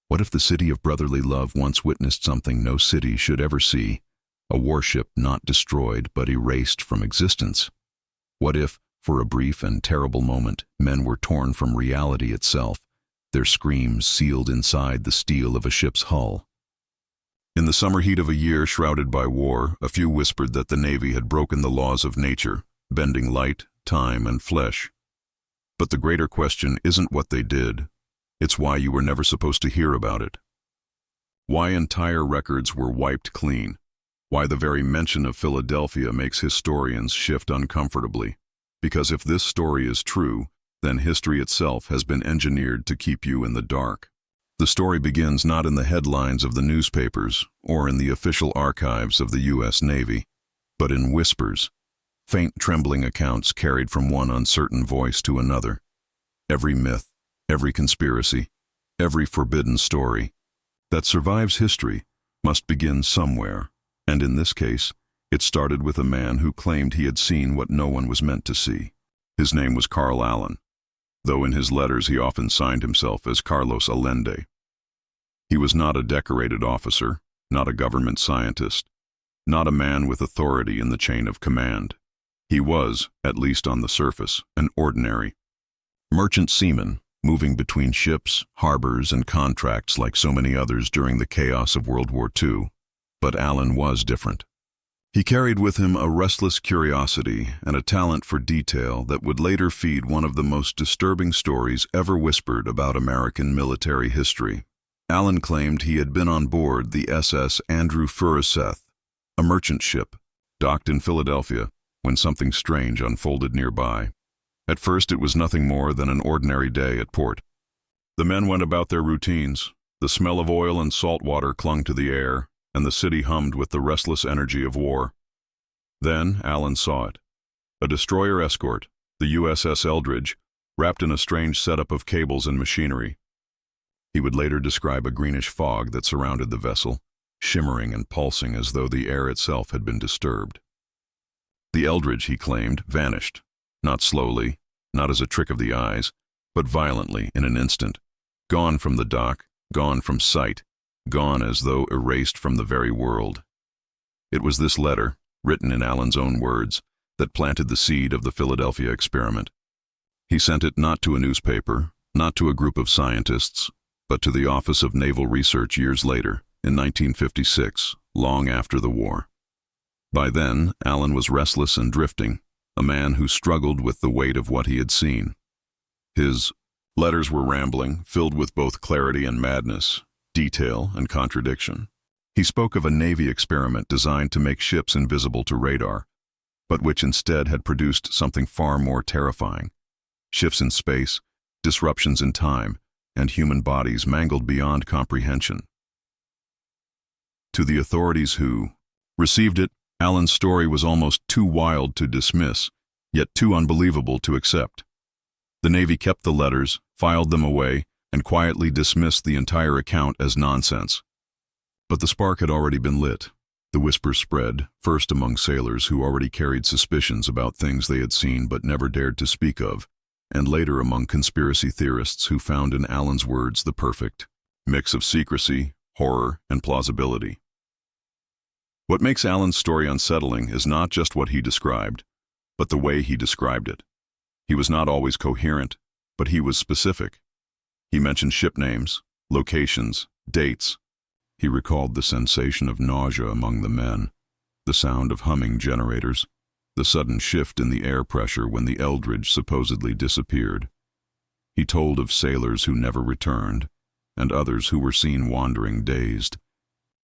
What if the city of brotherly love once witnessed something no city should ever see? A warship not destroyed but erased from existence? What if, for a brief and terrible moment, men were torn from reality itself, their screams sealed inside the steel of a ship's hull? In the summer heat of a year shrouded by war, a few whispered that the Navy had broken the laws of nature, bending light, time, and flesh. But the greater question isn't what they did, it's why you were never supposed to hear about it. Why entire records were wiped clean. Why the very mention of Philadelphia makes historians shift uncomfortably. Because if this story is true, then history itself has been engineered to keep you in the dark. The story begins not in the headlines of the newspapers or in the official archives of the U.S. Navy, but in whispers, faint trembling accounts carried from one uncertain voice to another. Every myth, every conspiracy, every forbidden story that survives history must begin somewhere, and in this case, it started with a man who claimed he had seen what no one was meant to see. His name was Carl Allen, though in his letters he often signed himself as Carlos Allende. He was not a decorated officer, not a government scientist, not a man with authority in the chain of command. He was, at least on the surface, an ordinary merchant seaman, moving between ships, harbors, and contracts like so many others during the chaos of World War II. But Allen was different. He carried with him a restless curiosity and a talent for detail that would later feed one of the most disturbing stories ever whispered about American military history. Allen claimed he had been on board the SS Andrew Furuseth, a merchant ship, docked in Philadelphia, when something strange unfolded nearby. At first it was nothing more than an ordinary day at port. The men went about their routines. The smell of oil and salt water clung to the air, and the city hummed with the restless energy of war. Then Allen saw it. A destroyer escort, the USS Eldridge, wrapped in a strange setup of cables and machinery. He would later describe a greenish fog that surrounded the vessel, shimmering and pulsing as though the air itself had been disturbed. The Eldridge, he claimed, vanished, not slowly, not as a trick of the eyes, but violently in an instant, gone from the dock, gone from sight, gone as though erased from the very world. It was this letter, written in Allen's own words, that planted the seed of the Philadelphia experiment. He sent it not to a newspaper, not to a group of scientists, but to the Office of Naval Research years later, in 1956, long after the war. By then, Allen was restless and drifting, a man who struggled with the weight of what he had seen. His letters were rambling, filled with both clarity and madness, detail and contradiction. He spoke of a Navy experiment designed to make ships invisible to radar, but which instead had produced something far more terrifying: shifts in space, disruptions in time, and human bodies mangled beyond comprehension. To the authorities who received it, Allen's story was almost too wild to dismiss, yet too unbelievable to accept. The Navy kept the letters, filed them away, and quietly dismissed the entire account as nonsense. But the spark had already been lit. The whispers spread, first among sailors who already carried suspicions about things they had seen but never dared to speak of, and later among conspiracy theorists who found in Allen's words the perfect mix of secrecy, horror, and plausibility. What makes Allen's story unsettling is not just what he described, but the way he described it. He was not always coherent, but he was specific. He mentioned ship names, locations, dates. He recalled the sensation of nausea among the men, the sound of humming generators, the sudden shift in the air pressure when the Eldridge supposedly disappeared. He told of sailors who never returned, and others who were seen wandering dazed,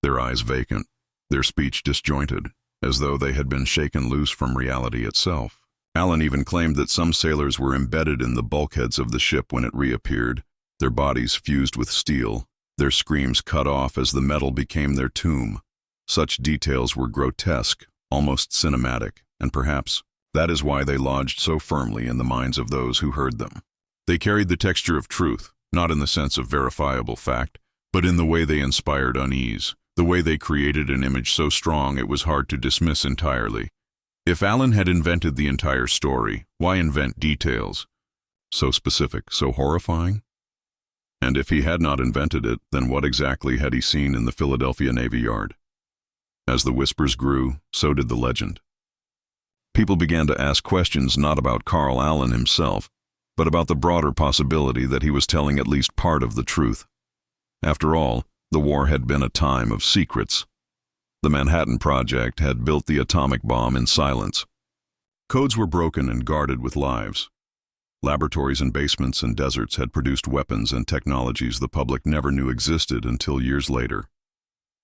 their eyes vacant, their speech disjointed, as though they had been shaken loose from reality itself. Allen even claimed that some sailors were embedded in the bulkheads of the ship when it reappeared, their bodies fused with steel, their screams cut off as the metal became their tomb. Such details were grotesque, almost cinematic, and perhaps that is why they lodged so firmly in the minds of those who heard them. They carried the texture of truth, not in the sense of verifiable fact, but in the way they inspired unease, the way they created an image so strong it was hard to dismiss entirely. If Allen had invented the entire story, why invent details? So specific, so horrifying? And if he had not invented it, then what exactly had he seen in the Philadelphia Navy Yard? As the whispers grew, so did the legend. People began to ask questions not about Carl Allen himself, but about the broader possibility that he was telling at least part of the truth. After all, the war had been a time of secrets. The Manhattan Project had built the atomic bomb in silence. Codes were broken and guarded with lives. Laboratories in basements and deserts had produced weapons and technologies the public never knew existed until years later.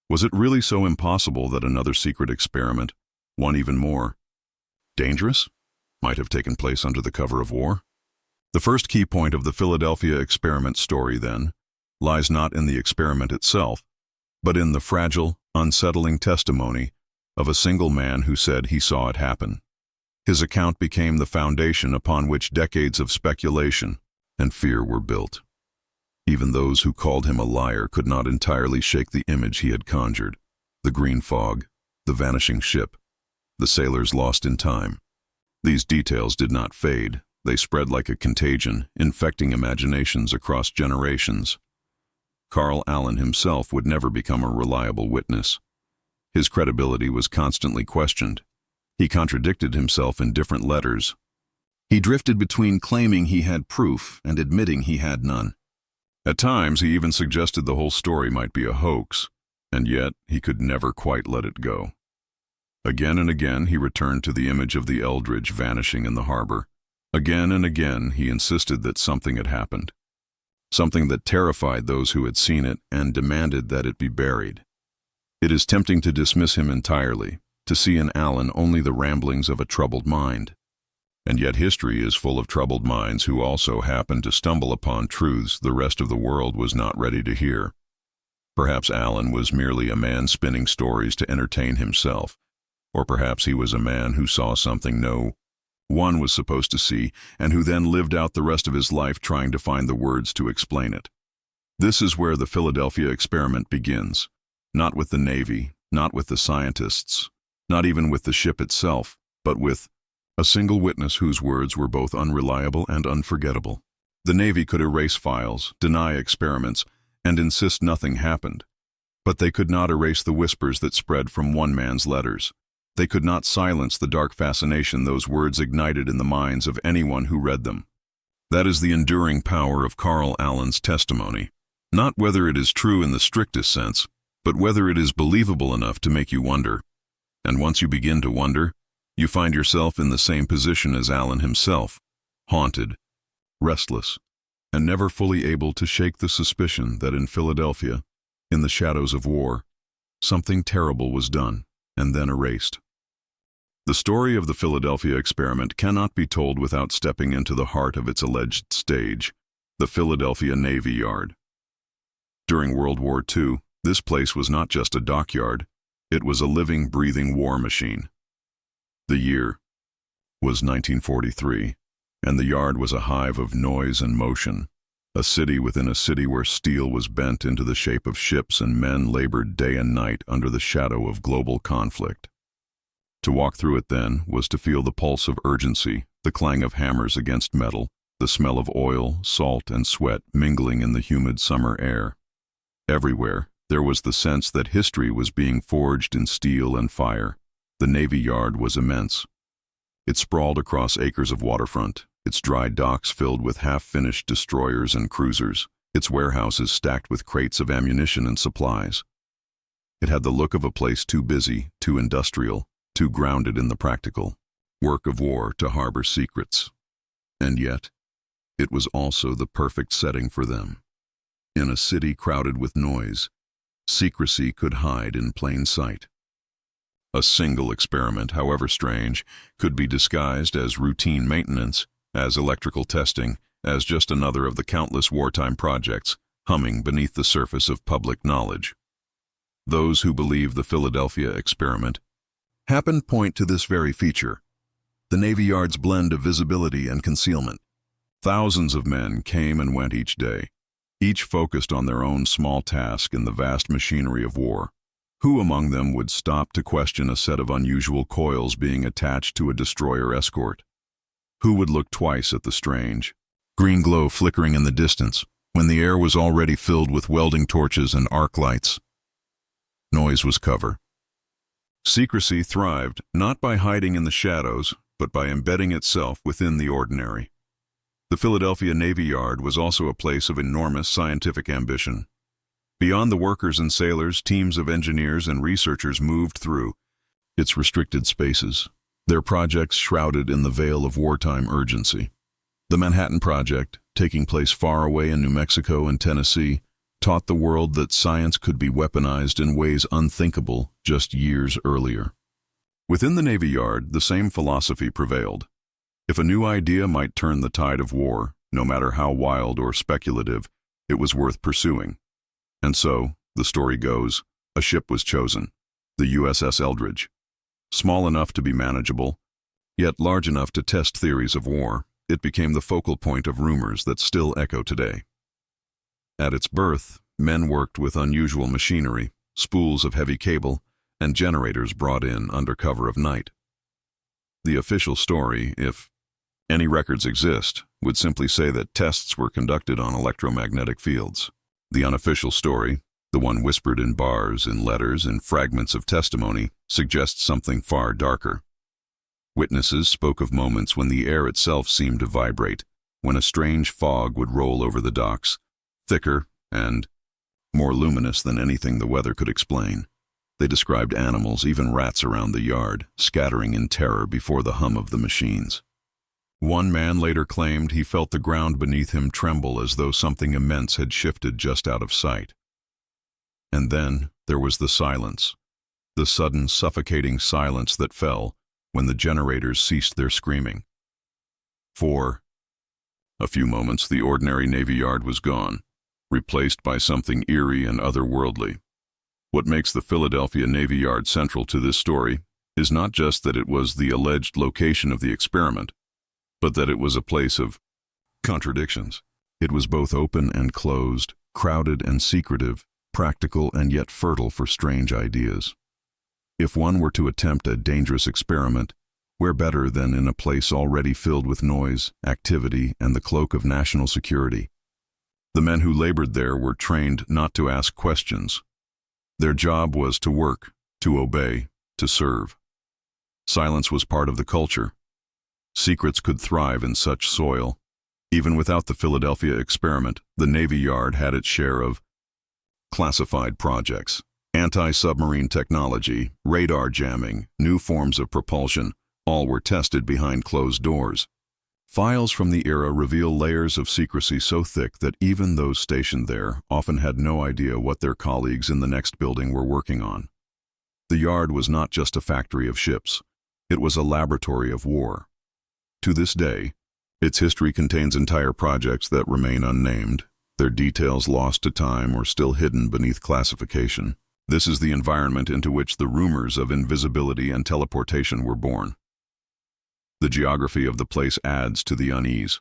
Was it really so impossible that another secret experiment, one even more dangerous, might have taken place under the cover of war? The first key point of the Philadelphia experiment story, then, lies not in the experiment itself, but in the fragile, unsettling testimony of a single man who said he saw it happen. His account became the foundation upon which decades of speculation and fear were built. Even those who called him a liar could not entirely shake the image he had conjured: the green fog, the vanishing ship, the sailors lost in time. These details did not fade. They spread like a contagion, infecting imaginations across generations. Carl Allen himself would never become a reliable witness. His credibility was constantly questioned. He contradicted himself in different letters. He drifted between claiming he had proof and admitting he had none. At times, he even suggested the whole story might be a hoax, and yet he could never quite let it go. Again and again, he returned to the image of the Eldridge vanishing in the harbor. Again and again, he insisted that something had happened, something that terrified those who had seen it and demanded that it be buried. It is tempting to dismiss him entirely, to see in Allen only the ramblings of a troubled mind. And yet history is full of troubled minds who also happen to stumble upon truths the rest of the world was not ready to hear. Perhaps Allen was merely a man spinning stories to entertain himself, or perhaps he was a man who saw something no one was supposed to see, and who then lived out the rest of his life trying to find the words to explain it. This is where the Philadelphia experiment begins, not with the Navy, not with the scientists, not even with the ship itself, but with a single witness whose words were both unreliable and unforgettable. The Navy could erase files, deny experiments, and insist nothing happened. But they could not erase the whispers that spread from one man's letters. They could not silence the dark fascination those words ignited in the minds of anyone who read them. That is the enduring power of Carl Allen's testimony. Not whether it is true in the strictest sense, but whether it is believable enough to make you wonder. And once you begin to wonder, you find yourself in the same position as Allen himself, haunted, restless, and never fully able to shake the suspicion that in Philadelphia, in the shadows of war, something terrible was done and then erased. The story of the Philadelphia experiment cannot be told without stepping into the heart of its alleged stage, the Philadelphia Navy Yard. During World War II, this place was not just a dockyard, it was a living, breathing war machine. The year was 1943, and the yard was a hive of noise and motion, a city within a city where steel was bent into the shape of ships and men labored day and night under the shadow of global conflict. To walk through it then was to feel the pulse of urgency, the clang of hammers against metal, the smell of oil, salt, and sweat mingling in the humid summer air. Everywhere, there was the sense that history was being forged in steel and fire. The Navy Yard was immense. It sprawled across acres of waterfront, its dry docks filled with half-finished destroyers and cruisers, its warehouses stacked with crates of ammunition and supplies. It had the look of a place too busy, too industrial, too grounded in the practical work of war to harbor secrets. And yet, it was also the perfect setting for them. In a city crowded with noise, secrecy could hide in plain sight. A single experiment, however strange, could be disguised as routine maintenance, as electrical testing, as just another of the countless wartime projects humming beneath the surface of public knowledge. Those who believe the Philadelphia experiment happen point to this very feature, the Navy Yard's blend of visibility and concealment. Thousands of men came and went each day, each focused on their own small task in the vast machinery of war. Who among them would stop to question a set of unusual coils being attached to a destroyer escort? Who would look twice at the strange green glow flickering in the distance, when the air was already filled with welding torches and arc lights. Noise was cover. Secrecy thrived, not by hiding in the shadows, but by embedding itself within the ordinary. The Philadelphia Navy Yard was also a place of enormous scientific ambition. Beyond the workers and sailors, teams of engineers and researchers moved through its restricted spaces, their projects shrouded in the veil of wartime urgency. The Manhattan Project, taking place far away in New Mexico and Tennessee, taught the world that science could be weaponized in ways unthinkable just years earlier. Within the Navy Yard, the same philosophy prevailed. If a new idea might turn the tide of war, no matter how wild or speculative, it was worth pursuing. And so, the story goes, a ship was chosen, the USS Eldridge. Small enough to be manageable, yet large enough to test theories of war, it became the focal point of rumors that still echo today. At its birth, men worked with unusual machinery, spools of heavy cable, and generators brought in under cover of night. The official story, if any records exist, would simply say that tests were conducted on electromagnetic fields. The unofficial story, the one whispered in bars, in letters, in fragments of testimony, suggests something far darker. Witnesses spoke of moments when the air itself seemed to vibrate, when a strange fog would roll over the docks, thicker and more luminous than anything the weather could explain. They described animals, even rats around the yard, scattering in terror before the hum of the machines. One man later claimed he felt the ground beneath him tremble as though something immense had shifted just out of sight. And then there was the silence, the sudden suffocating silence that fell when the generators ceased their screaming. For a few moments, the ordinary Navy Yard was gone, replaced by something eerie and otherworldly. What makes the Philadelphia Navy Yard central to this story is not just that it was the alleged location of the experiment, but that it was a place of contradictions. It was both open and closed, crowded and secretive, practical and yet fertile for strange ideas. If one were to attempt a dangerous experiment, where better than in a place already filled with noise, activity, and the cloak of national security? The men who labored there were trained not to ask questions. Their job was to work, to obey, to serve. Silence was part of the culture. Secrets could thrive in such soil. Even without the Philadelphia experiment, the Navy Yard had its share of classified projects. Anti-submarine technology, radar jamming, new forms of propulsion, all were tested behind closed doors. Files from the era reveal layers of secrecy so thick that even those stationed there often had no idea what their colleagues in the next building were working on. The yard was not just a factory of ships. It was a laboratory of war. To this day, its history contains entire projects that remain unnamed, their details lost to time or still hidden beneath classification. This is the environment into which the rumors of invisibility and teleportation were born. The geography of the place adds to the unease.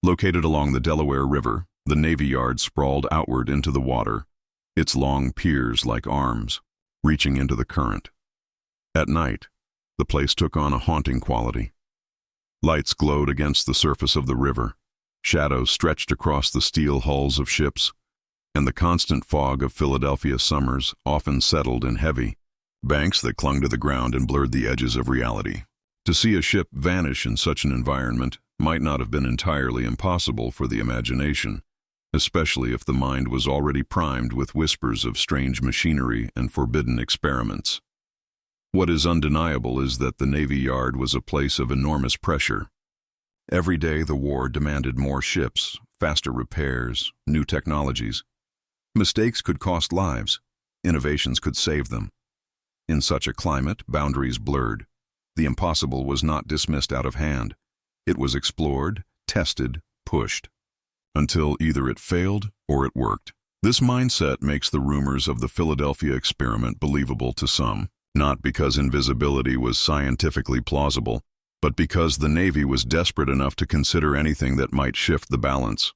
Located along the Delaware River, the Navy Yard sprawled outward into the water, its long piers like arms, reaching into the current. At night, the place took on a haunting quality. Lights glowed against the surface of the river, shadows stretched across the steel hulls of ships, and the constant fog of Philadelphia summers often settled in heavy banks that clung to the ground and blurred the edges of reality. To see a ship vanish in such an environment might not have been entirely impossible for the imagination, especially if the mind was already primed with whispers of strange machinery and forbidden experiments. What is undeniable is that the Navy Yard was a place of enormous pressure. Every day the war demanded more ships, faster repairs, new technologies. Mistakes could cost lives. Innovations could save them. In such a climate, boundaries blurred. The impossible was not dismissed out of hand. It was explored, tested, pushed, until either it failed or it worked. This mindset makes the rumors of the Philadelphia experiment believable to some, not because invisibility was scientifically plausible, but because the Navy was desperate enough to consider anything that might shift the balance.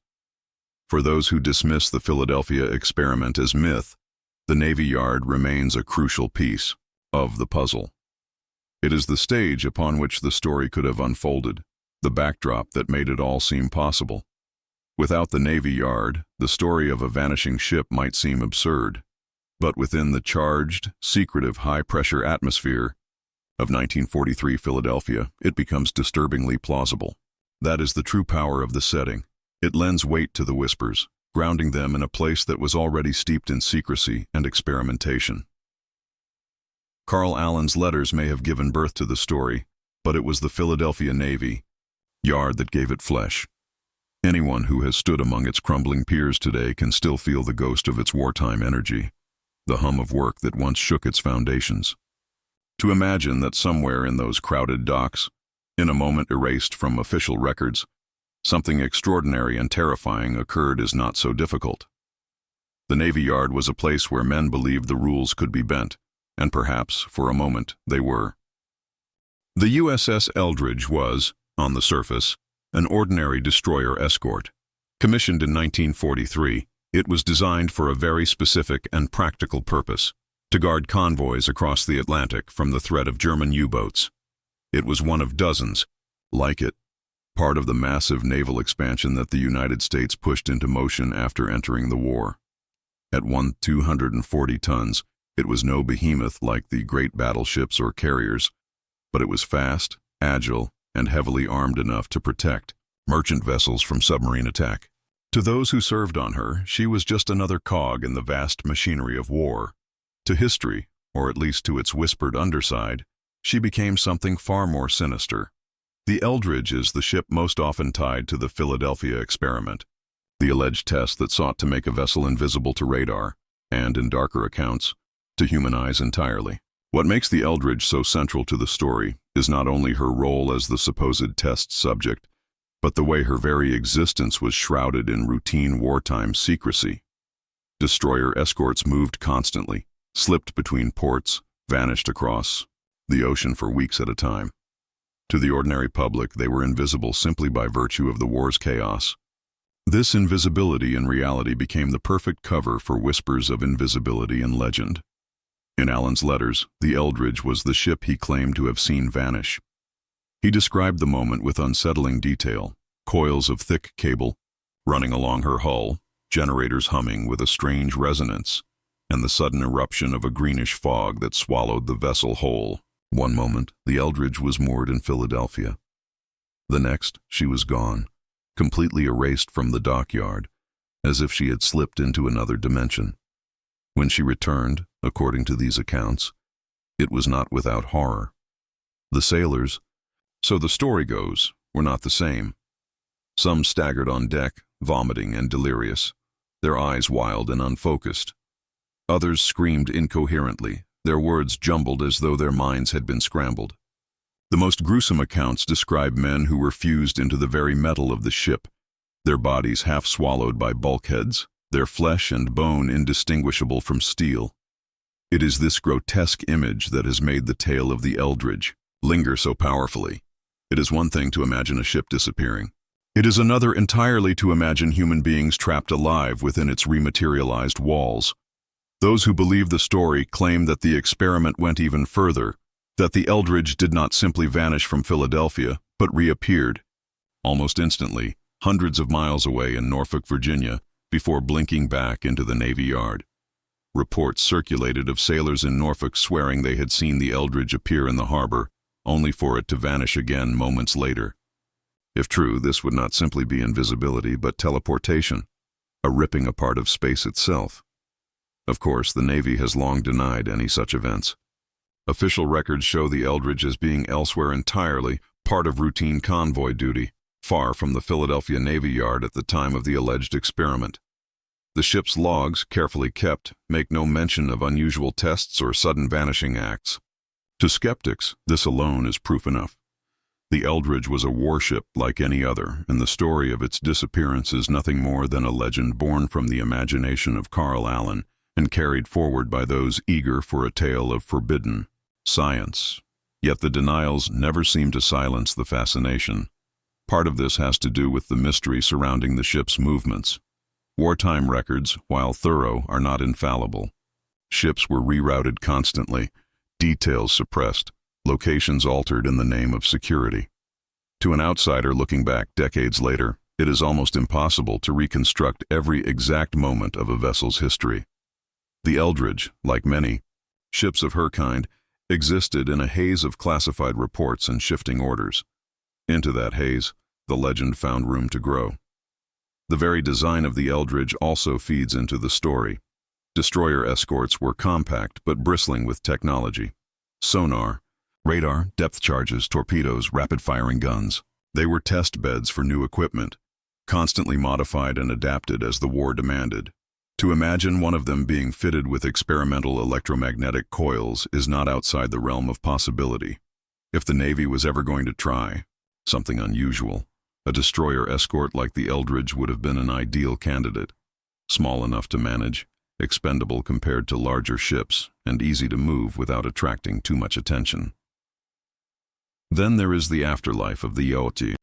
For those who dismiss the Philadelphia experiment as myth, the Navy Yard remains a crucial piece of the puzzle. It is the stage upon which the story could have unfolded, the backdrop that made it all seem possible. Without the Navy Yard, the story of a vanishing ship might seem absurd. But within the charged, secretive, high-pressure atmosphere of 1943 Philadelphia, it becomes disturbingly plausible. That is the true power of the setting. It lends weight to the whispers, grounding them in a place that was already steeped in secrecy and experimentation. Carl Allen's letters may have given birth to the story, but it was the Philadelphia Navy Yard that gave it flesh. Anyone who has stood among its crumbling piers today can still feel the ghost of its wartime energy, the hum of work that once shook its foundations. To imagine that somewhere in those crowded docks, in a moment erased from official records, something extraordinary and terrifying occurred is not so difficult. The Navy Yard was a place where men believed the rules could be bent, and perhaps, for a moment, they were. The USS Eldridge was, on the surface, an ordinary destroyer escort. Commissioned in 1943, it was designed for a very specific and practical purpose: to guard convoys across the Atlantic from the threat of German U-boats. It was one of dozens, like it, part of the massive naval expansion that the United States pushed into motion after entering the war. At 240 tons, it was no behemoth like the great battleships or carriers, but it was fast, agile, and heavily armed enough to protect merchant vessels from submarine attack. To those who served on her, she was just another cog in the vast machinery of war. To history, or at least to its whispered underside, she became something far more sinister. The Eldridge is the ship most often tied to the Philadelphia experiment, the alleged test that sought to make a vessel invisible to radar, and, in darker accounts, to human eyes entirely. What makes the Eldridge so central to the story is not only her role as the supposed test subject, but the way her very existence was shrouded in routine wartime secrecy. Destroyer escorts moved constantly, slipped between ports, vanished across the ocean for weeks at a time. To the ordinary public, they were invisible simply by virtue of the war's chaos. This invisibility in reality became the perfect cover for whispers of invisibility and legend. In Allen's letters, the Eldridge was the ship he claimed to have seen vanish. He described the moment with unsettling detail: coils of thick cable running along her hull, generators humming with a strange resonance, and the sudden eruption of a greenish fog that swallowed the vessel whole. One moment, the Eldridge was moored in Philadelphia. The next, she was gone, completely erased from the dockyard, as if she had slipped into another dimension. When she returned, according to these accounts, it was not without horror. The sailors, so the story goes, were not the same. Some staggered on deck, vomiting and delirious, their eyes wild and unfocused. Others screamed incoherently, their words jumbled as though their minds had been scrambled. The most gruesome accounts describe men who were fused into the very metal of the ship, their bodies half swallowed by bulkheads, their flesh and bone indistinguishable from steel. It is this grotesque image that has made the tale of the Eldridge linger so powerfully. It is one thing to imagine a ship disappearing. It is another entirely to imagine human beings trapped alive within its rematerialized walls. Those who believe the story claim that the experiment went even further, that the Eldridge did not simply vanish from Philadelphia, but reappeared, almost instantly, hundreds of miles away in Norfolk, Virginia, before blinking back into the Navy Yard. Reports circulated of sailors in Norfolk swearing they had seen the Eldridge appear in the harbor, only for it to vanish again moments later. If true, this would not simply be invisibility, but teleportation, a ripping apart of space itself. Of course, the Navy has long denied any such events. Official records show the Eldridge as being elsewhere entirely, part of routine convoy duty, far from the Philadelphia Navy Yard at the time of the alleged experiment. The ship's logs, carefully kept, make no mention of unusual tests or sudden vanishing acts. To skeptics, this alone is proof enough. The Eldridge was a warship like any other, and the story of its disappearance is nothing more than a legend born from the imagination of Carl Allen and carried forward by those eager for a tale of forbidden science. Yet the denials never seem to silence the fascination. Part of this has to do with the mystery surrounding the ship's movements. Wartime records, while thorough, are not infallible. Ships were rerouted constantly, details suppressed, locations altered in the name of security. To an outsider looking back decades later, It is almost impossible to reconstruct every exact moment of a vessel's history. The Eldridge, like many ships of her kind, existed in a haze of classified reports and shifting orders. Into that haze, the legend found room to grow. The very design of the Eldridge also feeds into the story. Destroyer escorts were compact but bristling with technology. Sonar, radar, depth charges, torpedoes, rapid-firing guns. They were test beds for new equipment, constantly modified and adapted as the war demanded. To imagine one of them being fitted with experimental electromagnetic coils is not outside the realm of possibility. If the Navy was ever going to try something unusual, a destroyer escort like the Eldridge would have been an ideal candidate. Small enough to manage, expendable compared to larger ships, and easy to move without attracting too much attention. Then there is the afterlife of the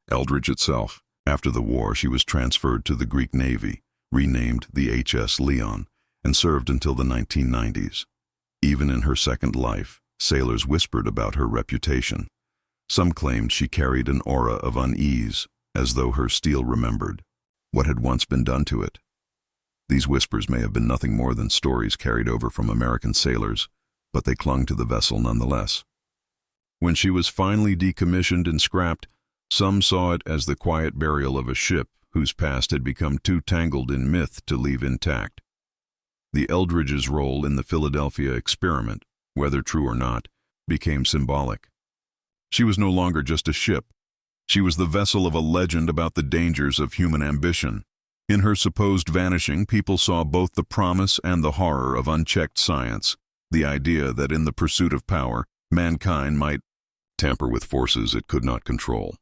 Eldridge itself. After the war, she was transferred to the Greek Navy, renamed the HS Leon, and served until the 1990s. Even in her second life, sailors whispered about her reputation. Some claimed she carried an aura of unease, as though her steel remembered what had once been done to it. These whispers may have been nothing more than stories carried over from American sailors, but they clung to the vessel nonetheless. When she was finally decommissioned and scrapped, some saw it as the quiet burial of a ship whose past had become too tangled in myth to leave intact. The Eldridge's role in the Philadelphia experiment, whether true or not, became symbolic. She was no longer just a ship. She was the vessel of a legend about the dangers of human ambition. In her supposed vanishing, people saw both the promise and the horror of unchecked science, the idea that in the pursuit of power, mankind might tamper with forces it could not control.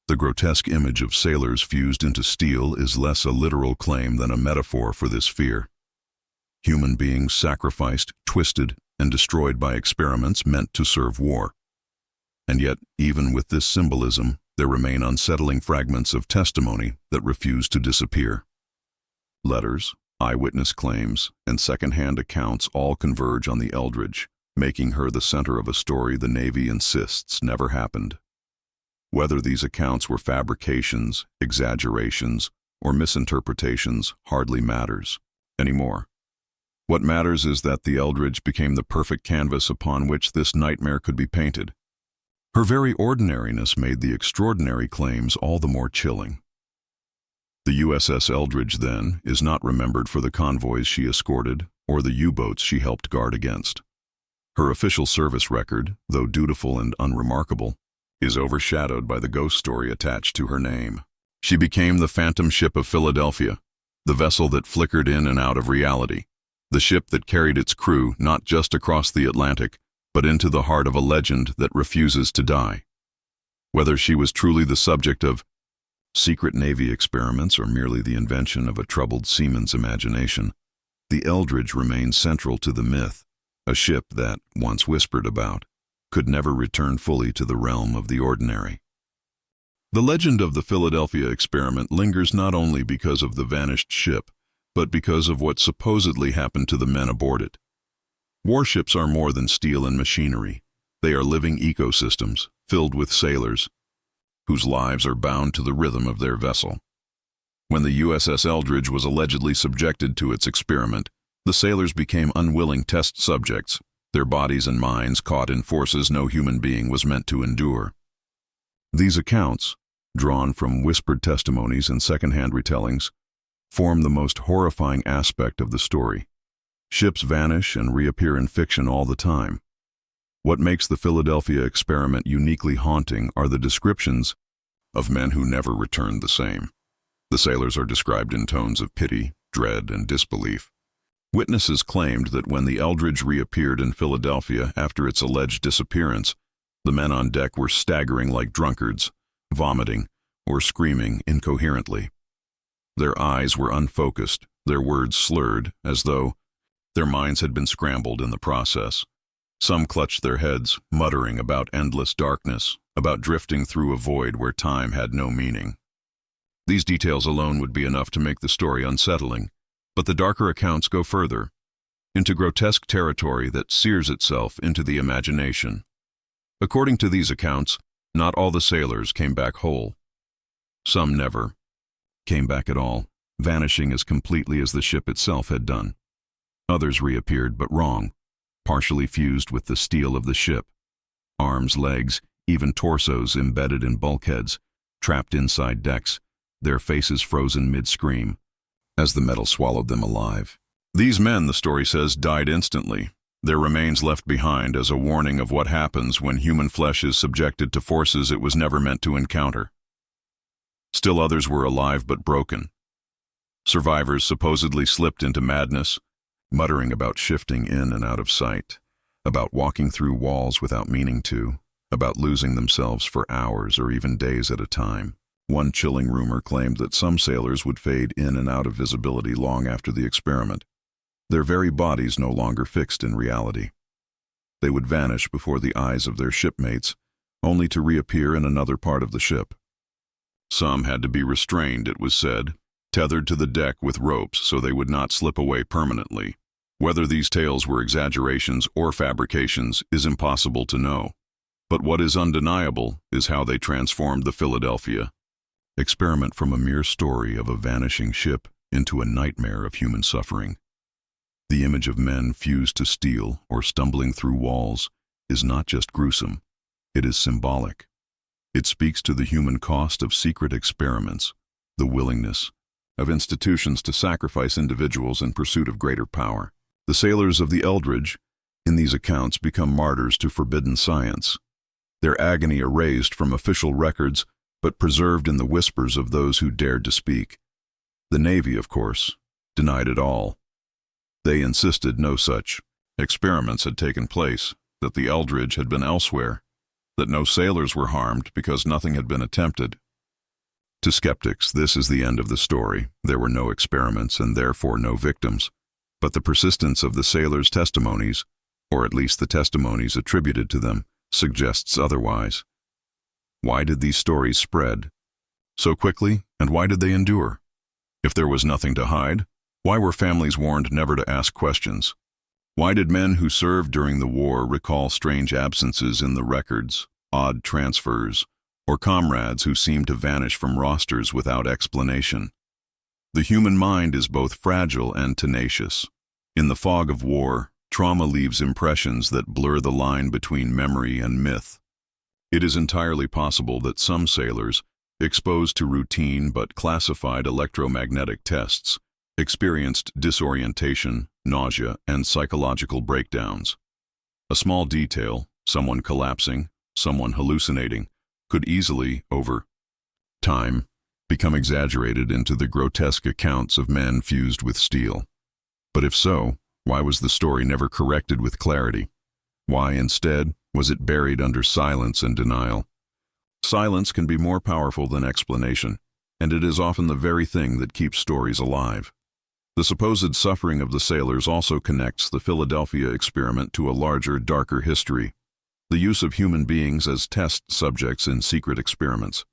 The grotesque image of sailors fused into steel is less a literal claim than a metaphor for this fear. Human beings sacrificed, twisted, and destroyed by experiments meant to serve war. And yet, even with this symbolism, there remain unsettling fragments of testimony that refuse to disappear. Letters, eyewitness claims, and second-hand accounts all converge on the Eldridge, making her the center of a story the Navy insists never happened. Whether these accounts were fabrications, exaggerations, or misinterpretations hardly matters anymore. What matters is that the Eldridge became the perfect canvas upon which this nightmare could be painted. Her very ordinariness made the extraordinary claims all the more chilling. The USS Eldridge, then, is not remembered for the convoys she escorted or the U-boats she helped guard against. Her official service record, though dutiful and unremarkable, is overshadowed by the ghost story attached to her name. She became the phantom ship of Philadelphia, the vessel that flickered in and out of reality, the ship that carried its crew not just across the Atlantic, but into the heart of a legend that refuses to die. Whether she was truly the subject of secret Navy experiments or merely the invention of a troubled seaman's imagination, the Eldridge remains central to the myth, a ship that, once whispered about, could never return fully to the realm of the ordinary. The legend of the Philadelphia experiment lingers not only because of the vanished ship, but because of what supposedly happened to the men aboard it. Warships are more than steel and machinery. They are living ecosystems, filled with sailors, whose lives are bound to the rhythm of their vessel. When the USS Eldridge was allegedly subjected to its experiment, the sailors became unwilling test subjects, their bodies and minds caught in forces no human being was meant to endure. These accounts, drawn from whispered testimonies and second-hand retellings, form the most horrifying aspect of the story. Ships vanish and reappear in fiction all the time. What makes the Philadelphia experiment uniquely haunting are the descriptions of men who never returned the same. The sailors are described in tones of pity, dread, and disbelief. Witnesses claimed that when the Eldridge reappeared in Philadelphia after its alleged disappearance, the men on deck were staggering like drunkards, vomiting, or screaming incoherently. Their eyes were unfocused, their words slurred, as though their minds had been scrambled in the process. Some clutched their heads, muttering about endless darkness, about drifting through a void where time had no meaning. These details alone would be enough to make the story unsettling, but the darker accounts go further, into grotesque territory that sears itself into the imagination. According to these accounts, not all the sailors came back whole. Some never. came back at all, vanishing as completely as the ship itself had done. Others reappeared, but wrong, partially fused with the steel of the ship. Arms, legs, even torsos embedded in bulkheads, trapped inside decks, their faces frozen mid-scream, as the metal swallowed them alive. These men, the story says, died instantly, their remains left behind as a warning of what happens when human flesh is subjected to forces it was never meant to encounter. Still others were alive but broken. Survivors supposedly slipped into madness, muttering about shifting in and out of sight, about walking through walls without meaning to, about losing themselves for hours or even days at a time. One chilling rumor claimed that some sailors would fade in and out of visibility long after the experiment, their very bodies no longer fixed in reality. They would vanish before the eyes of their shipmates, only to reappear in another part of the ship. Some had to be restrained, it was said, tethered to the deck with ropes so they would not slip away permanently. Whether these tales were exaggerations or fabrications is impossible to know. But what is undeniable is how they transformed the Philadelphia experiment from a mere story of a vanishing ship into a nightmare of human suffering. The image of men fused to steel or stumbling through walls is not just gruesome, it is symbolic. It speaks to the human cost of secret experiments, the willingness of institutions to sacrifice individuals in pursuit of greater power. The sailors of the Eldridge, in these accounts, become martyrs to forbidden science, their agony erased from official records but preserved in the whispers of those who dared to speak. The Navy, of course, denied it all. They insisted no such experiments had taken place, that the Eldridge had been elsewhere, that no sailors were harmed because nothing had been attempted. To skeptics, this is the end of the story. There were no experiments and therefore no victims. But the persistence of the sailors' testimonies, or at least the testimonies attributed to them, suggests otherwise. Why did these stories spread so quickly, and why did they endure? If there was nothing to hide, why were families warned never to ask questions? Why did men who served during the war recall strange absences in the records, odd transfers, or comrades who seemed to vanish from rosters without explanation? The human mind is both fragile and tenacious. In the fog of war, trauma leaves impressions that blur the line between memory and myth. It is entirely possible that some sailors, exposed to routine but classified electromagnetic tests, experienced disorientation, nausea, and psychological breakdowns. A small detail, someone collapsing, someone hallucinating, could easily, over time, become exaggerated into the grotesque accounts of men fused with steel. But if so, why was the story never corrected with clarity? Why, instead, was it buried under silence and denial? Silence can be more powerful than explanation, and it is often the very thing that keeps stories alive. The supposed suffering of the sailors also connects the Philadelphia experiment to a larger, darker history, the use of human beings as test subjects in secret experiments.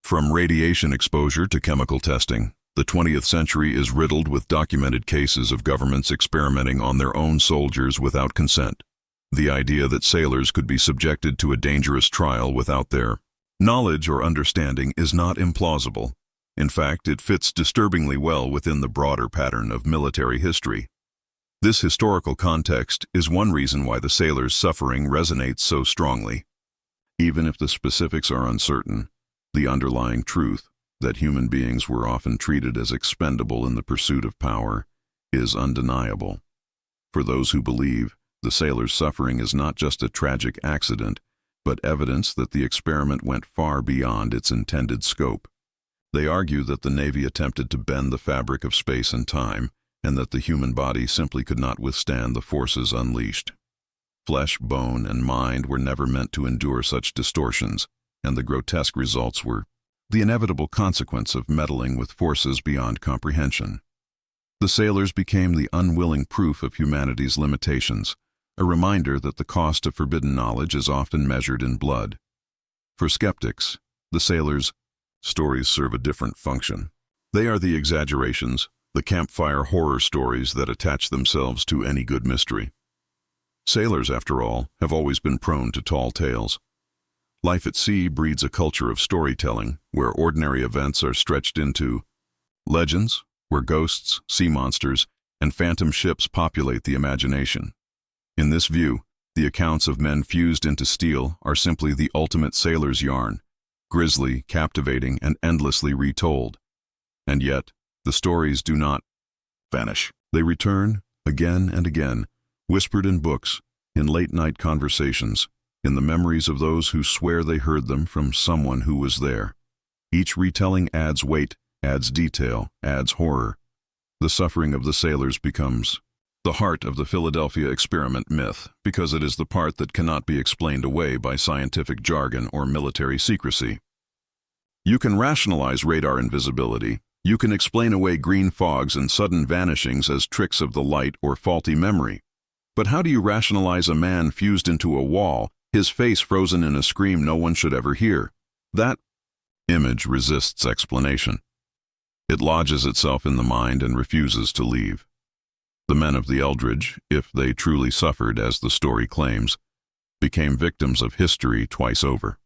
From radiation exposure to chemical testing, the 20th century is riddled with documented cases of governments experimenting on their own soldiers without consent. The idea that sailors could be subjected to a dangerous trial without their knowledge or understanding is not implausible. In fact, it fits disturbingly well within the broader pattern of military history. This historical context is one reason why the sailors' suffering resonates so strongly. Even if the specifics are uncertain, the underlying truth, that human beings were often treated as expendable in the pursuit of power, is undeniable. For those who believe, the sailors' suffering is not just a tragic accident, but evidence that the experiment went far beyond its intended scope. They argue that the Navy attempted to bend the fabric of space and time, and that the human body simply could not withstand the forces unleashed. Flesh, bone, and mind were never meant to endure such distortions, and the grotesque results were the inevitable consequence of meddling with forces beyond comprehension. The sailors became the unwilling proof of humanity's limitations, a reminder that the cost of forbidden knowledge is often measured in blood. For skeptics, the sailors' stories serve a different function. They are the exaggerations, the campfire horror stories that attach themselves to any good mystery. Sailors, after all, have always been prone to tall tales. Life at sea breeds a culture of storytelling, where ordinary events are stretched into Legends, where ghosts, sea monsters, and phantom ships populate the imagination. In this view, the accounts of men fused into steel are simply the ultimate sailor's yarn, grisly, captivating, and endlessly retold. And yet, the stories do not vanish. They return, again and again, whispered in books, in late-night conversations, in the memories of those who swear they heard them from someone who was there. Each retelling adds weight, adds detail, adds horror. The suffering of the sailors becomes the heart of the Philadelphia experiment myth, because it is the part that cannot be explained away by scientific jargon or military secrecy. You can rationalize radar invisibility. You can explain away green fogs and sudden vanishings as tricks of the light or faulty memory. But how do you rationalize a man fused into a wall, his face frozen in a scream no one should ever hear? That image resists explanation. It lodges itself in the mind and refuses to leave. The men of the Eldridge, if they truly suffered as the story claims, became victims of history twice over.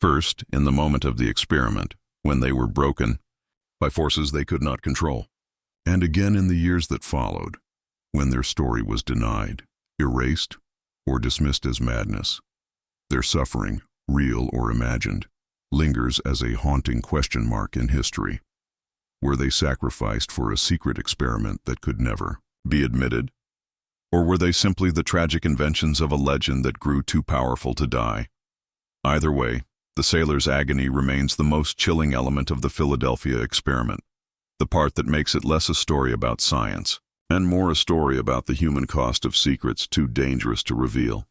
First, in the moment of the experiment, when they were broken by forces they could not control. And again in the years that followed, when their story was denied, erased, or dismissed as madness. Their suffering, real or imagined, lingers as a haunting question mark in history. Were they sacrificed for a secret experiment that could never be admitted? Or were they simply the tragic inventions of a legend that grew too powerful to die? Either way, the sailor's agony remains the most chilling element of the Philadelphia experiment, the part that makes it less a story about science and more a story about the human cost of secrets too dangerous to reveal.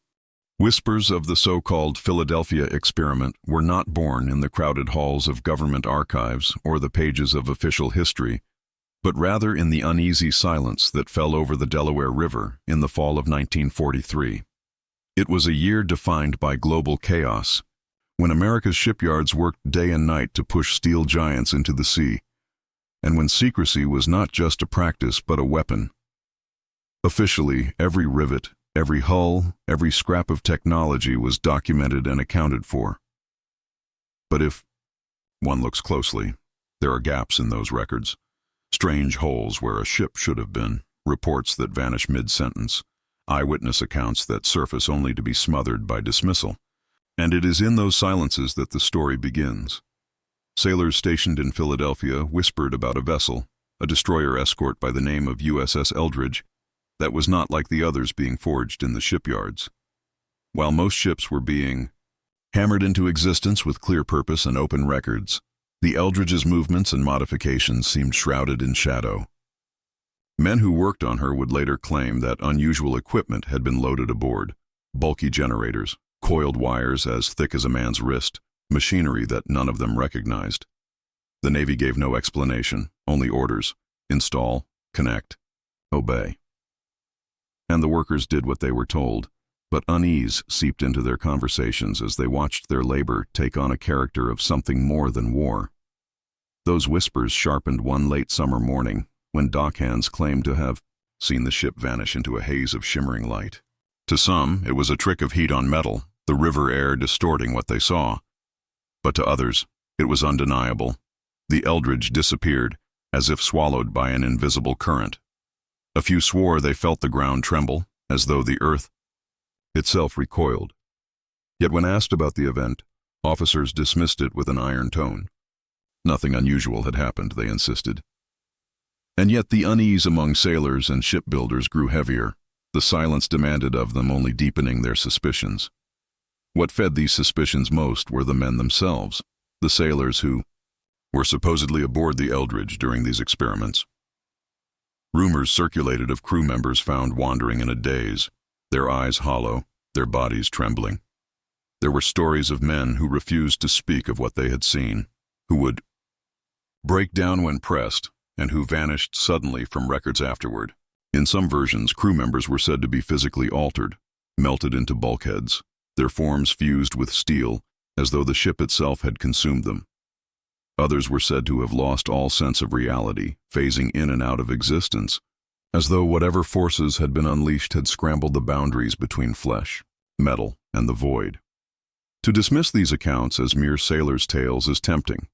Whispers of the so-called Philadelphia experiment were not born in the crowded halls of government archives or the pages of official history, but rather in the uneasy silence that fell over the Delaware River in the fall of 1943. It was a year defined by global chaos, when America's shipyards worked day and night to push steel giants into the sea, and when secrecy was not just a practice but a weapon. Officially, every rivet, every hull, every scrap of technology was documented and accounted for. But if one looks closely, there are gaps in those records. Strange holes where a ship should have been, reports that vanish mid-sentence, eyewitness accounts that surface only to be smothered by dismissal. And it is in those silences that the story begins. Sailors stationed in Philadelphia whispered about a vessel, a destroyer escort by the name of USS Eldridge, that was not like the others being forged in the shipyards. While most ships were being hammered into existence with clear purpose and open records, the Eldridge's movements and modifications seemed shrouded in shadow. Men who worked on her would later claim that unusual equipment had been loaded aboard: bulky generators, coiled wires as thick as a man's wrist, machinery that none of them recognized. The Navy gave no explanation, only orders: install, connect, obey. And the workers did what they were told, but unease seeped into their conversations as they watched their labor take on a character of something more than war. Those whispers sharpened one late summer morning when dockhands claimed to have seen the ship vanish into a haze of shimmering light. To some, it was a trick of heat on metal, the river air distorting what they saw. But to others, it was undeniable. The Eldridge disappeared, as if swallowed by an invisible current. A few swore they felt the ground tremble, as though the earth itself recoiled. Yet when asked about the event, officers dismissed it with an iron tone. Nothing unusual had happened, they insisted. And yet the unease among sailors and shipbuilders grew heavier, the silence demanded of them only deepening their suspicions. What fed these suspicions most were the men themselves, the sailors who were supposedly aboard the Eldridge during these experiments. Rumors circulated of crew members found wandering in a daze, their eyes hollow, their bodies trembling. There were stories of men who refused to speak of what they had seen, who would break down when pressed, and who vanished suddenly from records afterward. In some versions, crew members were said to be physically altered, melted into bulkheads, their forms fused with steel, as though the ship itself had consumed them. Others were said to have lost all sense of reality, phasing in and out of existence, as though whatever forces had been unleashed had scrambled the boundaries between flesh, metal, and the void. To dismiss these accounts as mere sailors' tales is tempting,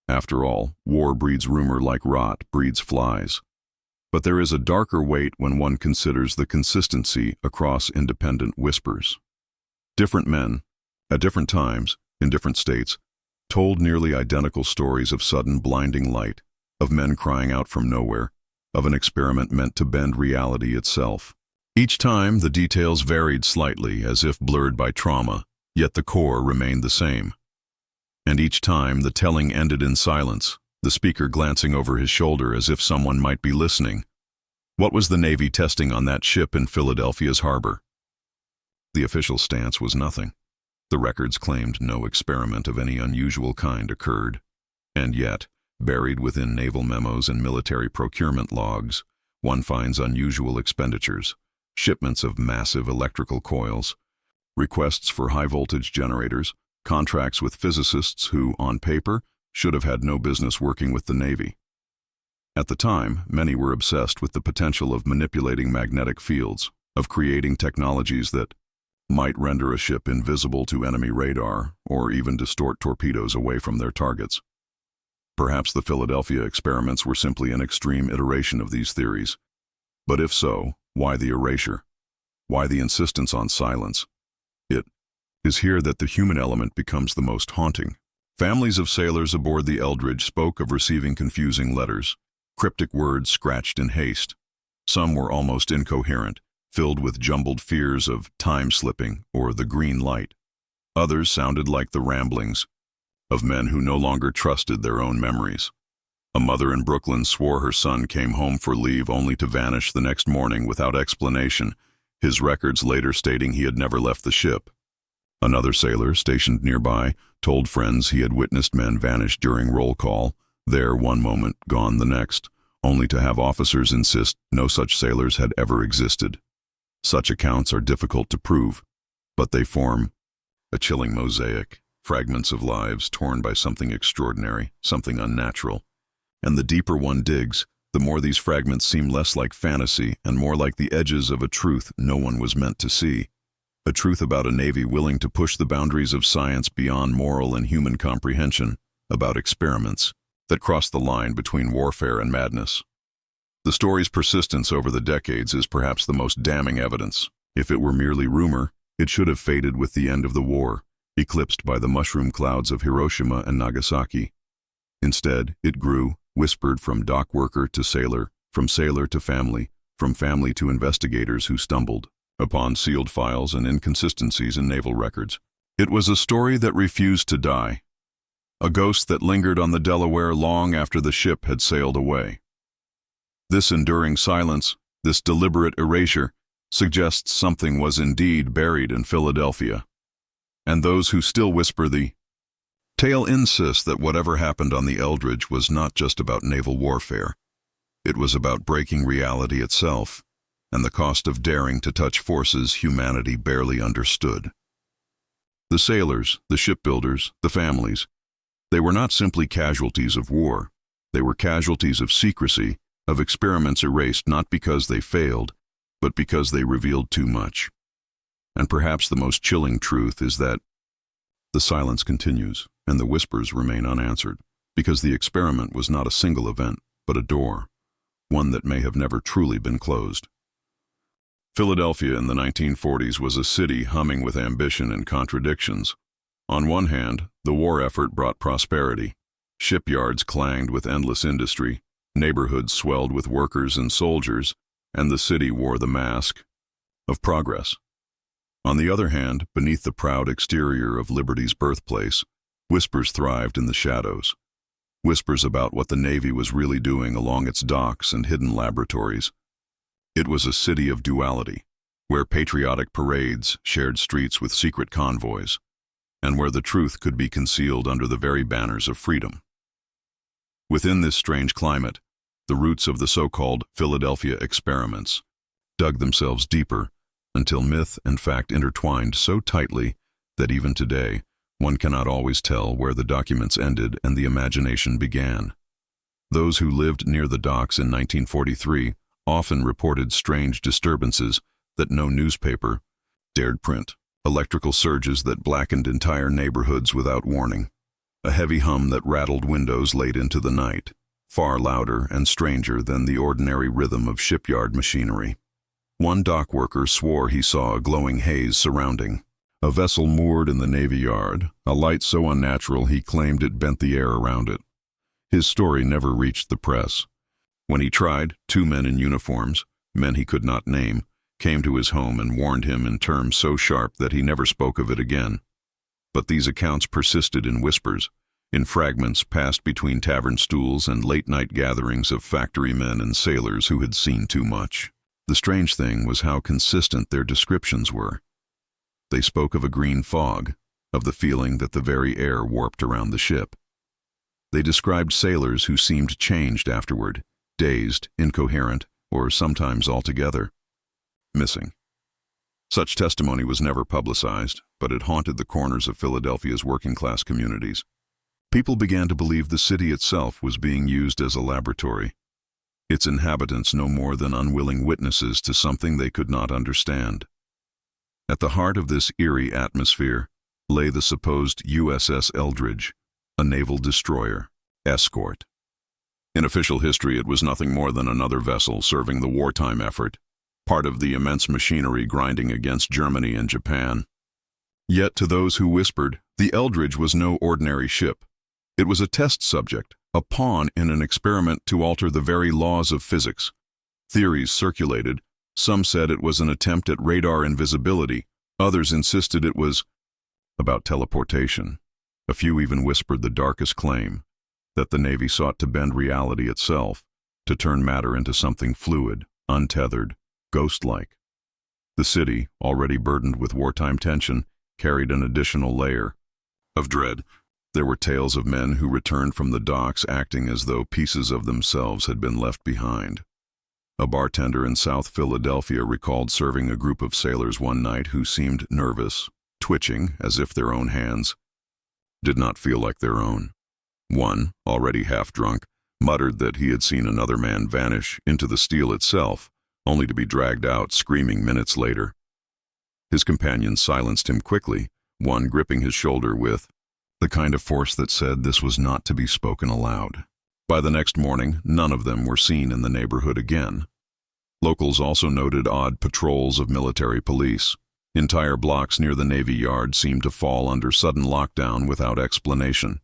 After all, war breeds rumor like rot breeds flies. But there is a darker weight when one considers the consistency across independent whispers. Different men, at different times, in different states, told nearly identical stories of sudden blinding light, of men crying out from nowhere, of an experiment meant to bend reality itself. Each time the details varied slightly, as if blurred by trauma, yet the core remained the same. And each time the telling ended in silence, the speaker glancing over his shoulder as if someone might be listening. What was the Navy testing on that ship in Philadelphia's harbor? The official stance was nothing. The records claimed no experiment of any unusual kind occurred. And yet, buried within naval memos and military procurement logs, one finds unusual expenditures, shipments of massive electrical coils, requests for high-voltage generators, contracts with physicists who, on paper, should have had no business working with the Navy. At the time, many were obsessed with the potential of manipulating magnetic fields, of creating technologies that might render a ship invisible to enemy radar or even distort torpedoes away from their targets. Perhaps the Philadelphia experiments were simply an extreme iteration of these theories. But if so, why the erasure? Why the insistence on silence? It is here that the human element becomes the most haunting. Families of sailors aboard the Eldridge spoke of receiving confusing letters, cryptic words scratched in haste. Some were almost incoherent, filled with jumbled fears of time slipping or the green light. Others sounded like the ramblings of men who no longer trusted their own memories. A mother in Brooklyn swore her son came home for leave only to vanish the next morning without explanation, his records later stating he had never left the ship. Another sailor, stationed nearby, told friends he had witnessed men vanish during roll call, there one moment, gone the next, only to have officers insist no such sailors had ever existed. Such accounts are difficult to prove, but they form a chilling mosaic, fragments of lives torn by something extraordinary, something unnatural. And the deeper one digs, the more these fragments seem less like fantasy and more like the edges of a truth no one was meant to see. A truth about a Navy willing to push the boundaries of science beyond moral and human comprehension, about experiments that cross the line between warfare and madness. The story's persistence over the decades is perhaps the most damning evidence. If it were merely rumor, it should have faded with the end of the war, eclipsed by the mushroom clouds of Hiroshima and Nagasaki. Instead, it grew, whispered from dock worker to sailor, from sailor to family, from family to investigators who stumbled upon sealed files and inconsistencies in naval records. It was a story that refused to die, a ghost that lingered on the Delaware long after the ship had sailed away. This enduring silence, this deliberate erasure, suggests something was indeed buried in Philadelphia. And those who still whisper the tale insist that whatever happened on the Eldridge was not just about naval warfare. It was about breaking reality itself, and the cost of daring to touch forces humanity barely understood. The sailors, the shipbuilders, the families, they were not simply casualties of war. They were casualties of secrecy, of experiments erased not because they failed, but because they revealed too much. And perhaps the most chilling truth is that the silence continues, and the whispers remain unanswered, because the experiment was not a single event, but a door, one that may have never truly been closed. Philadelphia in the 1940s was a city humming with ambition and contradictions. On one hand, the war effort brought prosperity. Shipyards clanged with endless industry, neighborhoods swelled with workers and soldiers, and the city wore the mask of progress. On the other hand, beneath the proud exterior of liberty's birthplace, whispers thrived in the shadows. Whispers about what the Navy was really doing along its docks and hidden laboratories. It was a city of duality, where patriotic parades shared streets with secret convoys, and where the truth could be concealed under the very banners of freedom. Within this strange climate, the roots of the so-called Philadelphia experiments dug themselves deeper until myth and fact intertwined so tightly that even today, one cannot always tell where the documents ended and the imagination began. Those who lived near the docks in 1943 often reported strange disturbances that no newspaper dared print, electrical surges that blackened entire neighborhoods without warning, a heavy hum that rattled windows late into the night, far louder and stranger than the ordinary rhythm of shipyard machinery. One dock worker swore he saw a glowing haze surrounding a vessel moored in the Navy Yard, a light so unnatural he claimed it bent the air around it. His story never reached the press. When he tried, 2 men in uniforms, men he could not name, came to his home and warned him in terms so sharp that he never spoke of it again. But these accounts persisted in whispers, in fragments passed between tavern stools and late-night gatherings of factory men and sailors who had seen too much. The strange thing was how consistent their descriptions were. They spoke of a green fog, of the feeling that the very air warped around the ship. They described sailors who seemed changed afterward, dazed, incoherent, or sometimes altogether missing. Such testimony was never publicized, but it haunted the corners of Philadelphia's working-class communities. People began to believe the city itself was being used as a laboratory, its inhabitants no more than unwilling witnesses to something they could not understand. At the heart of this eerie atmosphere lay the supposed USS Eldridge, a naval destroyer, escort. In official history, it was nothing more than another vessel serving the wartime effort, part of the immense machinery grinding against Germany and Japan. Yet to those who whispered, the Eldridge was no ordinary ship. It was a test subject, a pawn in an experiment to alter the very laws of physics. Theories circulated. Some said it was an attempt at radar invisibility. Others insisted it was about teleportation. A few even whispered the darkest claim, that the Navy sought to bend reality itself, to turn matter into something fluid, untethered, ghost-like. The city, already burdened with wartime tension, carried an additional layer of dread. There were tales of men who returned from the docks acting as though pieces of themselves had been left behind. A bartender in South Philadelphia recalled serving a group of sailors one night who seemed nervous, twitching as if their own hands did not feel like their own. One, already half drunk, muttered that he had seen another man vanish into the steel itself, only to be dragged out screaming minutes later. His companions silenced him quickly, one gripping his shoulder with the kind of force that said this was not to be spoken aloud. By the next morning, none of them were seen in the neighborhood again. Locals also noted odd patrols of military police. Entire blocks near the Navy Yard seemed to fall under sudden lockdown without explanation.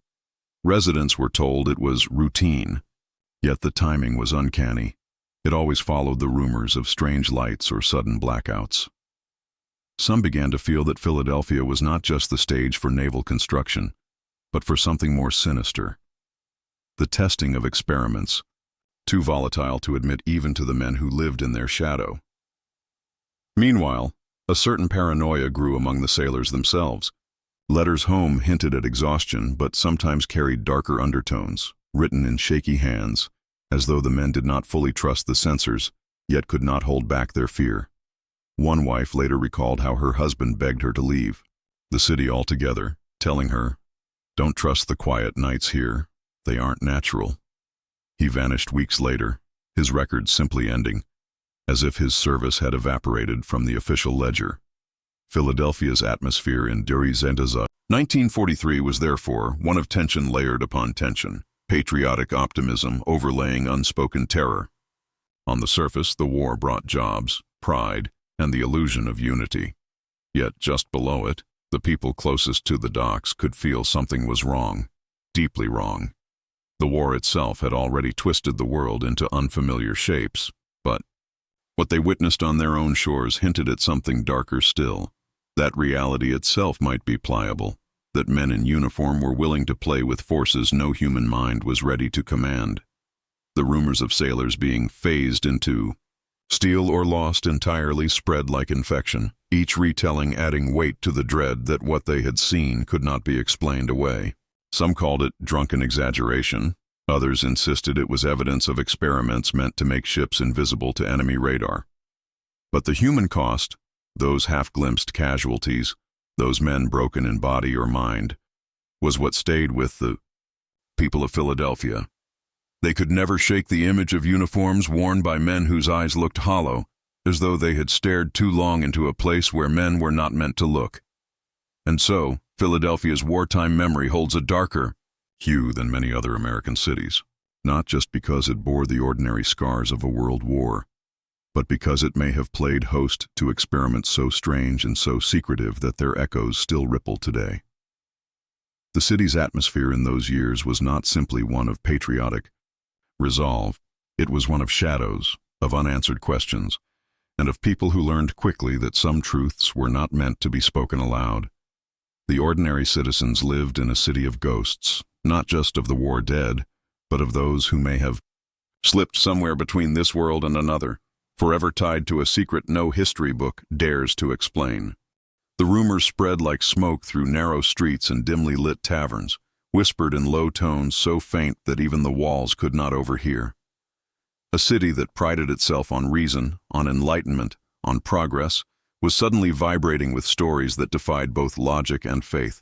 Residents were told it was routine, yet the timing was uncanny. It always followed the rumors of strange lights or sudden blackouts. Some began to feel that Philadelphia was not just the stage for naval construction, but for something more sinister. The testing of experiments, too volatile to admit even to the men who lived in their shadow. Meanwhile, a certain paranoia grew among the sailors themselves. Letters home hinted at exhaustion, but sometimes carried darker undertones, written in shaky hands, as though the men did not fully trust the censors, yet could not hold back their fear. One wife later recalled how her husband begged her to leave the city altogether, telling her, "Don't trust the quiet nights here. They aren't natural." He vanished weeks later, his record simply ending, as if his service had evaporated from the official ledger. Philadelphia's atmosphere in 1943 was therefore one of tension layered upon tension, patriotic optimism overlaying unspoken terror. On the surface, the war brought jobs, pride, and the illusion of unity. Yet just below it, the people closest to the docks could feel something was wrong, deeply wrong. The war itself had already twisted the world into unfamiliar shapes, but what they witnessed on their own shores hinted at something darker still, that reality itself might be pliable, that men in uniform were willing to play with forces no human mind was ready to command. The rumors of sailors being phased into steel or lost entirely spread like infection, each retelling adding weight to the dread that what they had seen could not be explained away. Some called it drunken exaggeration. Others insisted it was evidence of experiments meant to make ships invisible to enemy radar. But the human cost, those half-glimpsed casualties, those men broken in body or mind, was what stayed with the people of Philadelphia. They could never shake the image of uniforms worn by men whose eyes looked hollow, as though they had stared too long into a place where men were not meant to look. And so, Philadelphia's wartime memory holds a darker, hue than many other American cities, not just because it bore the ordinary scars of a world war, but because it may have played host to experiments so strange and so secretive that their echoes still ripple today. The city's atmosphere in those years was not simply one of patriotic resolve, it was one of shadows, of unanswered questions, and of people who learned quickly that some truths were not meant to be spoken aloud. The ordinary citizens lived in a city of ghosts, not just of the war dead, but of those who may have slipped somewhere between this world and another, forever tied to a secret no history book dares to explain. The rumors spread like smoke through narrow streets and dimly lit taverns, whispered in low tones so faint that even the walls could not overhear. A city that prided itself on reason, on enlightenment, on progress, was suddenly vibrating with stories that defied both logic and faith.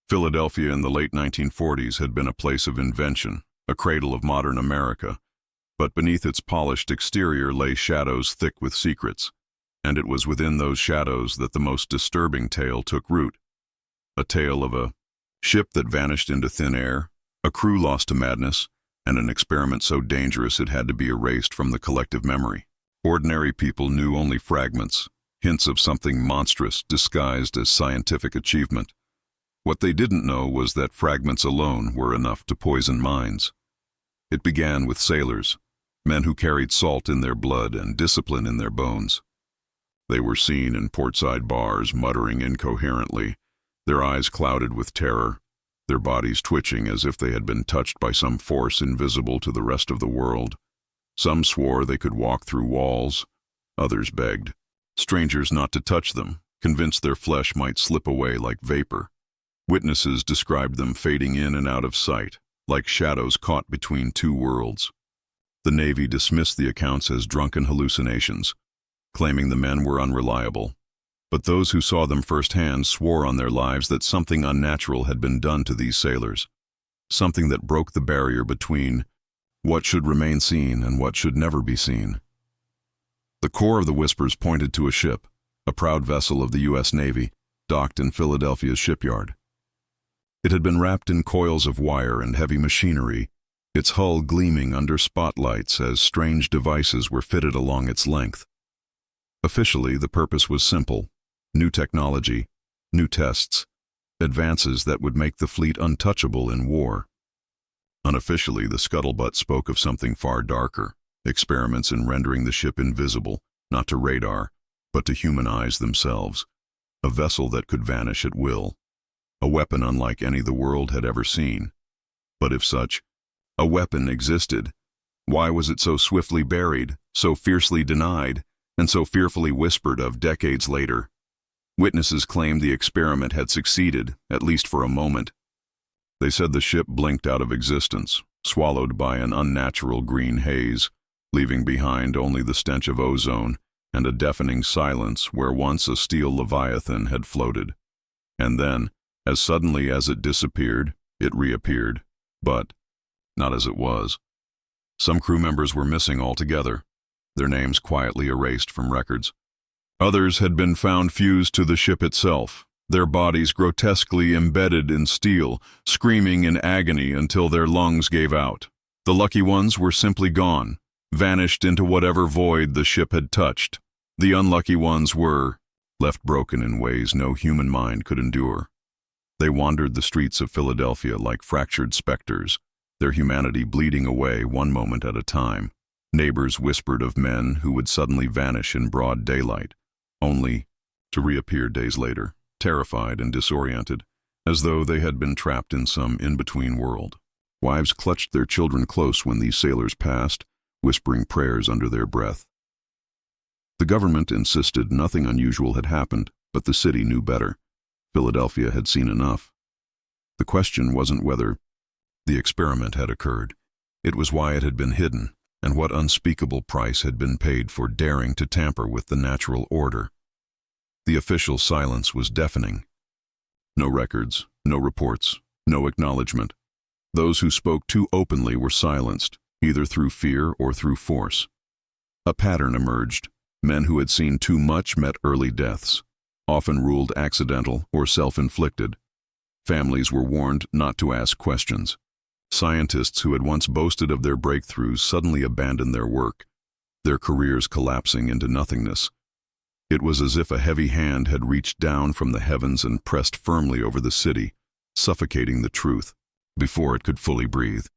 Philadelphia in the late 1940s had been a place of invention, a cradle of modern America, but beneath its polished exterior lay shadows thick with secrets, and it was within those shadows that the most disturbing tale took root. A tale of a ship that vanished into thin air, a crew lost to madness, and an experiment so dangerous it had to be erased from the collective memory. Ordinary people knew only fragments, hints of something monstrous disguised as scientific achievement. What they didn't know was that fragments alone were enough to poison minds. It began with sailors, men who carried salt in their blood and discipline in their bones. They were seen in portside bars muttering incoherently, their eyes clouded with terror, their bodies twitching as if they had been touched by some force invisible to the rest of the world. Some swore they could walk through walls, others begged strangers not to touch them, convinced their flesh might slip away like vapor. Witnesses described them fading in and out of sight, like shadows caught between two worlds. The Navy dismissed the accounts as drunken hallucinations, claiming the men were unreliable. But those who saw them firsthand swore on their lives that something unnatural had been done to these sailors, something that broke the barrier between what should remain seen and what should never be seen. The core of the whispers pointed to a ship, a proud vessel of the U.S. Navy, docked in Philadelphia's shipyard. It had been wrapped in coils of wire and heavy machinery, its hull gleaming under spotlights as strange devices were fitted along its length. Officially, the purpose was simple: new technology, new tests, advances that would make the fleet untouchable in war. Unofficially, the scuttlebutt spoke of something far darker: experiments in rendering the ship invisible, not to radar, but to human eyes themselves. A vessel that could vanish at will. A weapon unlike any the world had ever seen. But if such a weapon existed, why was it so swiftly buried, so fiercely denied, and so fearfully whispered of decades later? Witnesses claimed the experiment had succeeded, at least for a moment. They said the ship blinked out of existence, swallowed by an unnatural green haze, leaving behind only the stench of ozone and a deafening silence where once a steel leviathan had floated. And then, as suddenly as it disappeared, it reappeared, but not as it was. Some crew members were missing altogether, their names quietly erased from records. Others had been found fused to the ship itself, their bodies grotesquely embedded in steel, screaming in agony until their lungs gave out. The lucky ones were simply gone, vanished into whatever void the ship had touched. The unlucky ones were left broken in ways no human mind could endure. They wandered the streets of Philadelphia like fractured specters, their humanity bleeding away one moment at a time. Neighbors whispered of men who would suddenly vanish in broad daylight, only to reappear days later, terrified and disoriented, as though they had been trapped in some in-between world. Wives clutched their children close when these sailors passed, whispering prayers under their breath. The government insisted nothing unusual had happened, but the city knew better. Philadelphia had seen enough. The question wasn't whether the experiment had occurred. It was why it had been hidden, and what unspeakable price had been paid for daring to tamper with the natural order. The official silence was deafening. No records, no reports, no acknowledgement. Those who spoke too openly were silenced, either through fear or through force. A pattern emerged. Men who had seen too much met early deaths, often ruled accidental or self-inflicted. Families were warned not to ask questions. Scientists who had once boasted of their breakthroughs suddenly abandoned their work, their careers collapsing into nothingness. It was as if a heavy hand had reached down from the heavens and pressed firmly over the city, suffocating the truth before it could fully breathe.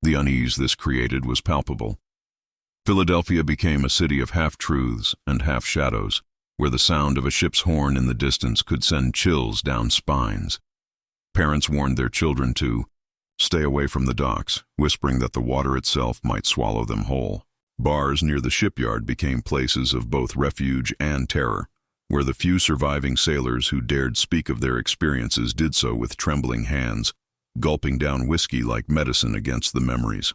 The unease this created was palpable. Philadelphia became a city of half-truths and half-shadows, where the sound of a ship's horn in the distance could send chills down spines. Parents warned their children to stay away from the docks, whispering that the water itself might swallow them whole. Bars near the shipyard became places of both refuge and terror, where the few surviving sailors who dared speak of their experiences did so with trembling hands, gulping down whiskey like medicine against the memories.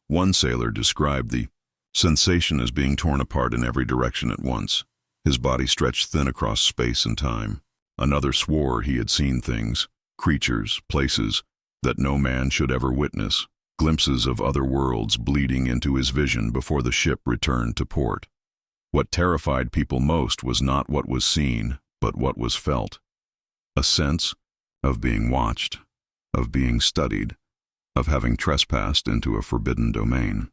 One sailor described the sensation as being torn apart in every direction at once, his body stretched thin across space and time. Another swore he had seen things, creatures, places, that no man should ever witness, glimpses of other worlds bleeding into his vision before the ship returned to port. What terrified people most was not what was seen, but what was felt. A sense of being watched, of being studied, of having trespassed into a forbidden domain.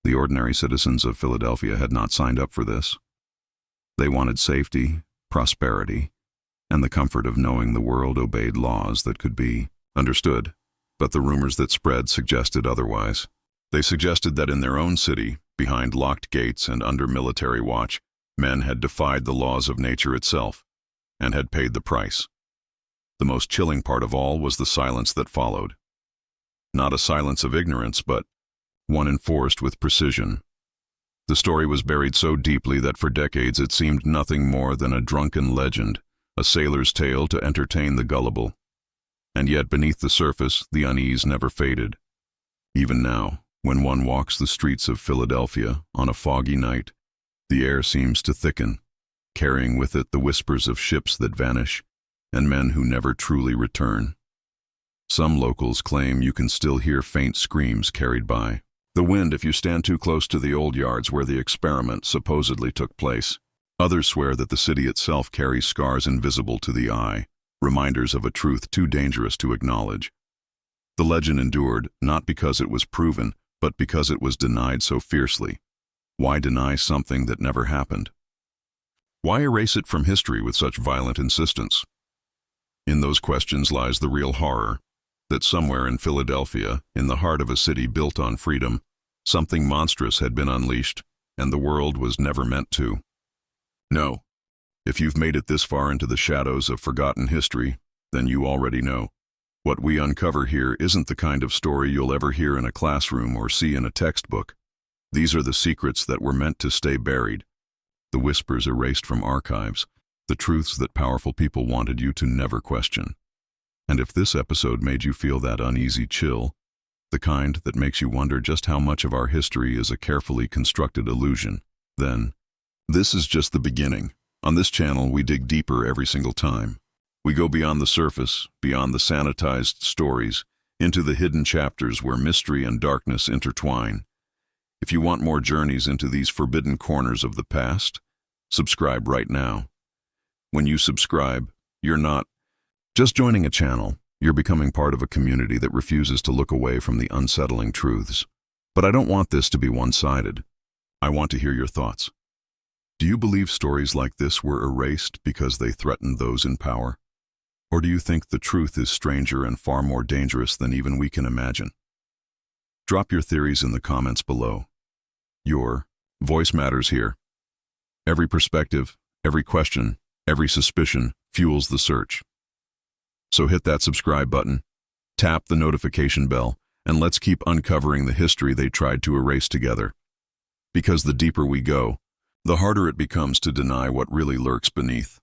The ordinary citizens of Philadelphia had not signed up for this. They wanted safety, prosperity, and the comfort of knowing the world obeyed laws that could be understood, but the rumors that spread suggested otherwise. They suggested that in their own city, behind locked gates and under military watch, men had defied the laws of nature itself, and had paid the price. The most chilling part of all was the silence that followed. Not a silence of ignorance, but one enforced with precision. The story was buried so deeply that for decades it seemed nothing more than a drunken legend, a sailor's tale to entertain the gullible. And yet beneath the surface, the unease never faded. Even now, when one walks the streets of Philadelphia on a foggy night, the air seems to thicken, carrying with it the whispers of ships that vanish and men who never truly return. Some locals claim you can still hear faint screams carried by the wind if you stand too close to the old yards where the experiment supposedly took place. Others swear that the city itself carries scars invisible to the eye, reminders of a truth too dangerous to acknowledge. The legend endured not because it was proven, but because it was denied so fiercely. Why deny something that never happened? Why erase it from history with such violent insistence? In those questions lies the real horror, that somewhere in Philadelphia, in the heart of a city built on freedom, something monstrous had been unleashed, and the world was never meant to. No. If you've made it this far into the shadows of forgotten history, then you already know. What we uncover here isn't the kind of story you'll ever hear in a classroom or see in a textbook. These are the secrets that were meant to stay buried, the whispers erased from archives, the truths that powerful people wanted you to never question. And if this episode made you feel that uneasy chill, the kind that makes you wonder just how much of our history is a carefully constructed illusion, then this is just the beginning. On this channel, we dig deeper every single time. We go beyond the surface, beyond the sanitized stories, into the hidden chapters where mystery and darkness intertwine. If you want more journeys into these forbidden corners of the past, subscribe right now. When you subscribe, you're not just joining a channel, you're becoming part of a community that refuses to look away from the unsettling truths. But I don't want this to be one-sided. I want to hear your thoughts. Do you believe stories like this were erased because they threatened those in power? Or do you think the truth is stranger and far more dangerous than even we can imagine? Drop your theories in the comments below. Your voice matters here. Every perspective, every question, every suspicion fuels the search. So hit that subscribe button, tap the notification bell, and let's keep uncovering the history they tried to erase together. Because the deeper we go, the harder it becomes to deny what really lurks beneath.